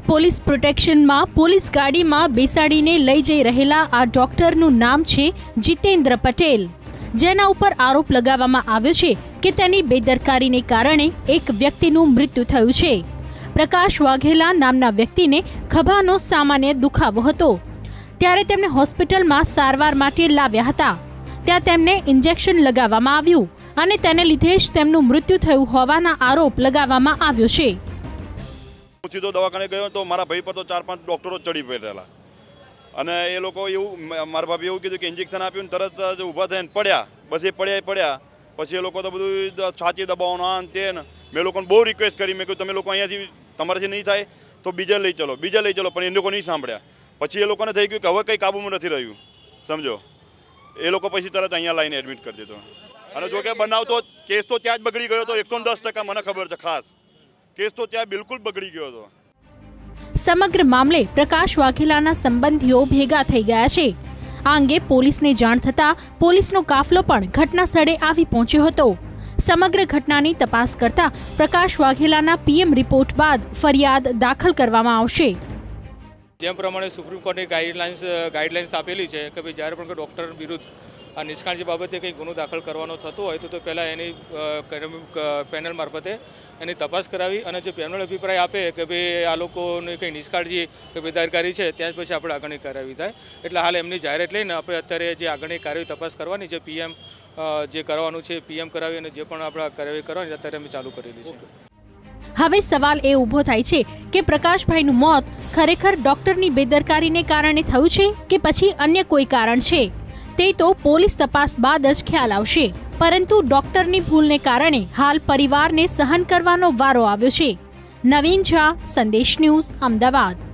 Police પ્રોટેક્શનમાં police ગાડીમાં બેસાડીને લઈ જઈ રહેલા આ ડોક્ટરનું નામ છે જીતેન્દ્ર પટેલ, જેના ઉપર આરોપ લગાવવામાં આવ્યો છે કે તેની બેદરકારીને કારણે એક વ્યક્તિનું મૃત્યુ થયું છે। પ્રકાશ વાઘેલા નામના વ્યક્તિને ખભાનો સામાન્ય દુખાવો હતો, ત્યારે તેમને હોસ્પિટલમાં સારવાર માટે લાવ્યા હતા। ત્યાં તેમને ઇન્જેક્શન લગાવવામાં આવ્યું અને તેને લીધે જ તેમનું મૃત્યુ થયું હોવાના આરોપ લગાવવામાં આવ્યો છે। સીધો દવાખાને ગયો તો મારા ભાઈ પર તો 4-5 ડોક્ટરો ચડી પડેલા અને એ લોકો એવું મારા ભાભી એવું કીધું કે ઇન્જેક્શન આપ્યું ને તરત જ ઊભા થઈને પડ્યા। બસ એ પડ્યા પછી એ લોકો તો બધું છાતી દબાવવાનું આ તે ને મેં લોકોને બહુ રિક્વેસ્ટ કરી, મેં કહ્યું તમે લોકો અહીંયાથી તમારાથી નહીં થાય તો બીજા લઈ ચલો પણ એ લોકો નહીં સાંભળ્યા। પછી એ લોકોને થઈ ગયું કે હવે કંઈ કાબૂમાં નથી રહ્યું, સમજો। એ લોકો પછી તરત અહીંયા લાઈને એડમિટ કરી દીધો અને જો કે બનાવતો કેસ તો ત્યાં જ બગડી ગયો હતો 110% મને ખબર છે। ખાસ કેસ તો ત્યાં બિલકુલ બગડી ગયો હતો। સમગ્ર મામલે પ્રકાશ વાઘેલાના સંબંધીઓ ભેગા થઈ ગયા છે। આ અંગે પોલીસને જાણ થતાં પોલીસનો કાફલો પણ ઘટના સ્થળે આવી પહોંચ્યો હતો। સમગ્ર ઘટનાની તપાસ કરતા પ્રકાશ વાઘેલાના પીએમ રિપોર્ટ બાદ ફરિયાદ દાખલ કરવામાં આવશે। જેમ પ્રમાણે સુપ્રીમ કોર્ટે ગાઈડલાઇન્સ આપેલી છે કે ભાઈ જ્યારે પણ કોઈ ડૉક્ટર વિરુદ્ધ આ નિષ્કાળજી બાબતે કંઈ ગુનો દાખલ કરવાનો થતો હોય તો પહેલાં એની પેનલ મારફતે એની તપાસ કરાવી અને જે પેનલ અભિપ્રાય આપે કે ભાઈ આ લોકોને કંઈ નિષ્કાળજી કે બેદરકારી છે ત્યાં જ પછી આપણે આગળની કાર્યવાહી થાય। એટલે હાલ એમની જાહેરાત લઈને આપણે અત્યારે જે આગળની કાર્યવાહી તપાસ કરવાની છે પીએમ જે કરવાનું છે પીએમ કરાવી અને જે પણ આપણે કાર્યવાહી કરવાની અત્યારે અમે ચાલુ કરેલી છે। હવે સવાલ એ ઊભો થાય છે કે પ્રકાશભાઈનું મોત ખરેખર ડોક્ટરની બેદરકારીને કારણે થયું છે કે પછી અન્ય કોઈ કારણ છે, તે તો પોલીસ તપાસ બાદ જ ખ્યાલ આવશે। પરંતુ ડોક્ટરની ભૂલને કારણે હાલ પરિવારને સહન કરવાનો વારો આવ્યો છે। નવીન ઝા, સંદેશ ન્યૂઝ, અમદાવાદ।